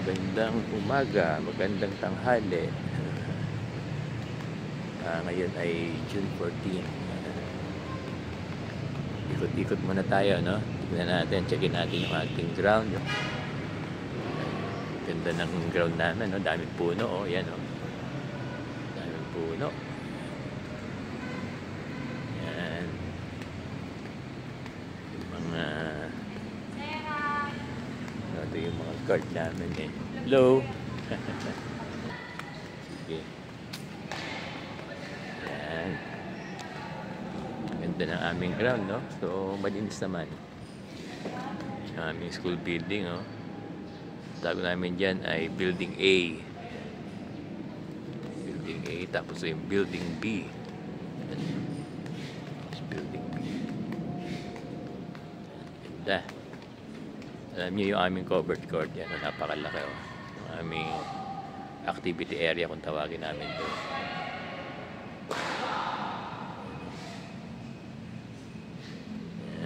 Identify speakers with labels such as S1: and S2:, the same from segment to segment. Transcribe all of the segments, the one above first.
S1: Magandang umaga, magandang tanghali. Ngayon ay June 14. Ikot-ikot muna tayo, no? Tignan natin, checkin natin yung ating ground. Ganda ng ground namin, no? Daming puno, oh. Yan, oh. Daming puno. Yan. Yung mga... Ito yung mga card namin, eh. Hello! Sige. Yan. Ganda ng aming ground, no? So, malinis naman. Yung aming school building, oh. Tawag namin dyan ay Building A. Building A, tapos yung Building B. Building B. Ganda. Alam niyo yung aming covered court. Yan, napakalaki, oh. Yung aming activity area kung tawagin namin ito.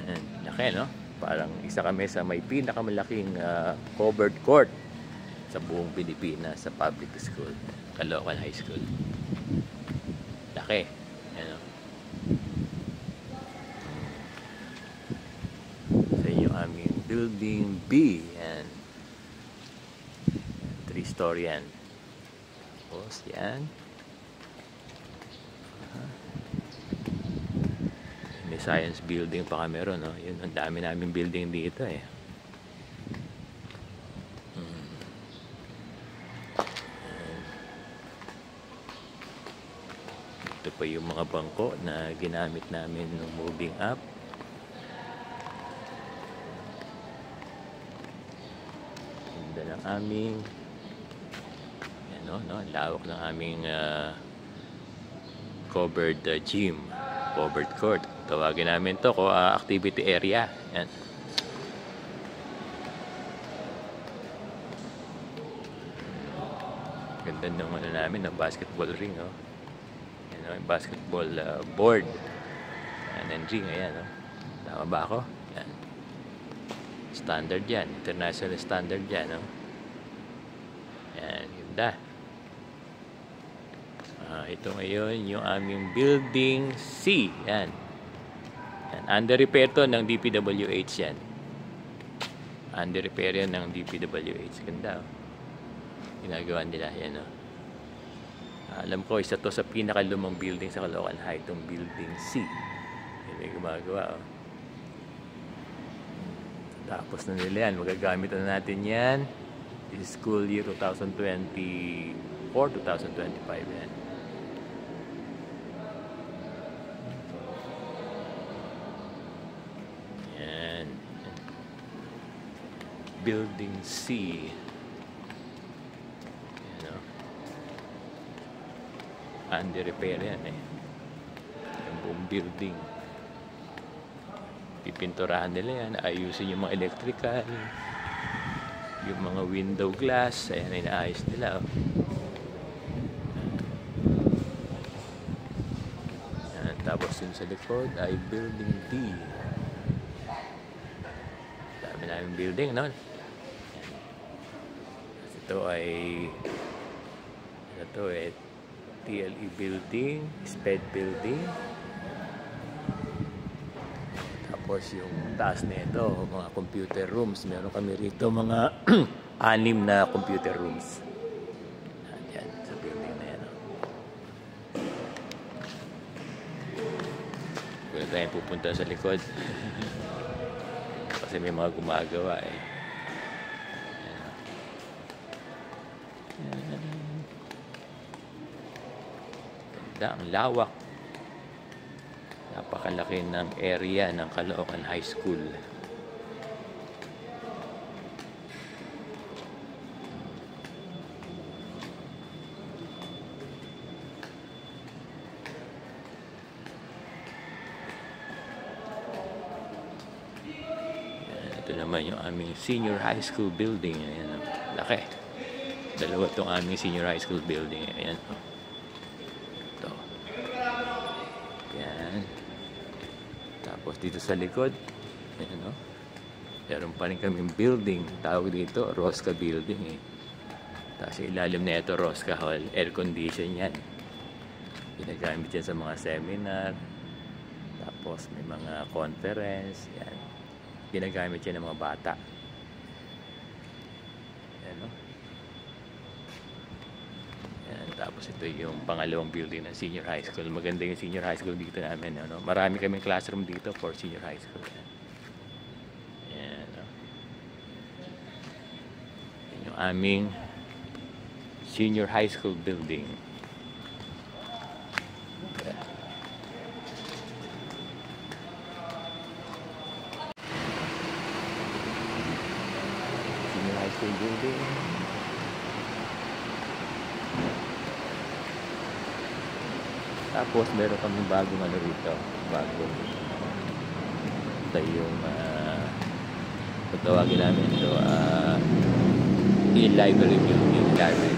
S1: Yan, laki, no? Parang isa kami sa may pinakamalaking covered court sa buong Pilipinas sa public school, Caloocan High School. Laki. Yan, sa inyo aming Building B. Yan. 3-story yan. Tapos yan. May science building pa kami ron, no? Yun, ang dami namin building dito, eh. Ito pa yung mga bangko na ginamit namin nung moving up. Ganda ng aming ano, no? Lawak ng aming covered gym, covered court. Tawagin namin to activity area. Yan. Ganda ng ano namin, ng basketball ring, oh. Yan, oh, yung basketball board. Yan, and ring, ayan, oh. Tama ba ako? Yan. Standard yan, international standard yan, oh. Yan, ganda. Ito ngayon yung aming Building C. Yan. Yan. Under repair to ng DPWH yan. Under repair yan ng DPWH. Ganda, oh. Ginagawa nila. Yan, oh. Alam ko, isa to sa pinakalumang building sa Caloocan High, itong Building C. Yan yung gumagawa, oh. Tapos na nila yan. Magagamit na natin yan. This school year 2024-2025 yan. Yan. Building C. Yan, oh. Under repair yan, eh. Yung buong building. Pipinturahan nila yan. Ayusin yung mga electrical. Yung mga window glass. Ayan, inaayos nila, oh. Yan. Tapos yun sa likod ay Building D. Dami namin building, no? Ito ay TLE building, SPED building. Tapos yung taas nito, mga computer rooms. Meron kami rito mga 6 na computer rooms. Yan, sa building na yan, oh. Kung tayo pupunta sa likod. Kasi may mga gumagawa, eh. Yan. Ganda, ang lawak. Napakalaki ng area ng Caloocan High School. Ito naman yung aming senior high school building. Ayan, laki. Dalawa itong aming senior high school building. Ayan. Ito. Yan. Tapos dito sa likod, ayan, no? Meron pa rin kaming building. Tawag dito, Rosca Building, eh. Tapos yung ilalim na ito, Rosca Hall, air condition yan. Ginagamit yan sa mga seminar. Tapos may mga conference. Yan. Ginagamit yan ng mga bata. Yan, no? Yan. Tapos ito yung pangalawang building ng senior high school. Maganda yung senior high school dito namin. No? Marami kaming classroom dito for senior high school. Yan. Yan, no? Yan yung aming senior high school building. Senior high school building. Tapos meron kami bagong ano rito, bagong ito yung tawagin namin ito library building, library.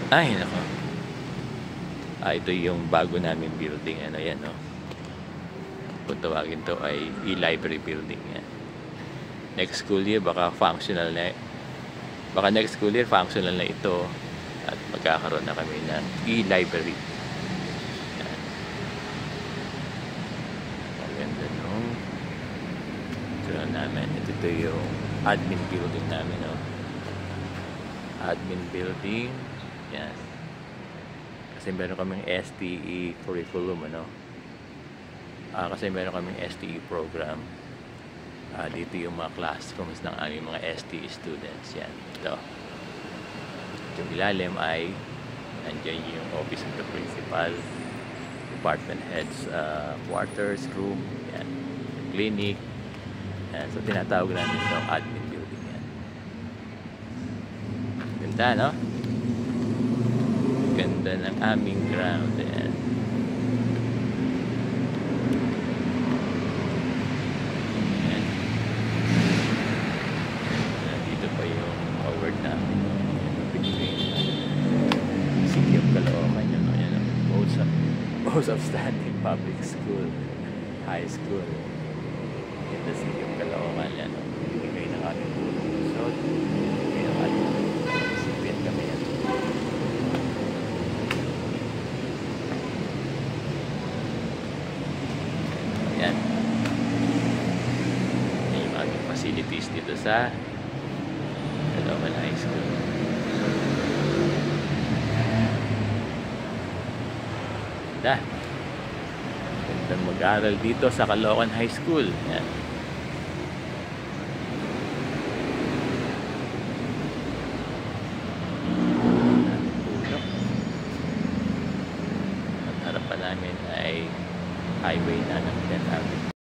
S1: Ay nako, ito yung bago namin building, ano yan, no? Kung tawagin to ay e-library building yan. Next school year baka functional na, baka next school year functional na ito at magkakaroon na kami ng e-library. Namin. Ito yung admin building namin, no? Admin building. Yan. Kasi meron kaming STE curriculum, ano? Kasi meron kaming STE program. Dito yung mga classrooms ng aming mga STE students. Yan. Ito. Yung ilalim ay nandiyan yung office of the principal, department heads, quarters, room, yan. Clinic. Yan. So, tinatawag namin itong admin building yan. Ganda, no? Ganda ng aming ground. Yan. Yan. Dito pa yung award namin. Between City of Caloocan. Yan. Most outstanding public school, high school. In the City of Caloocan, yan. Ibigay ng aming bulong. Ibigay ng aming sipin kami yan. Yan. Yan yung aming facilities dito sa Caloocan High School. Ganda. Gandang mag-aral dito sa Caloocan High School. Yan. At harapan namin ay highway na ng 10th Avenue.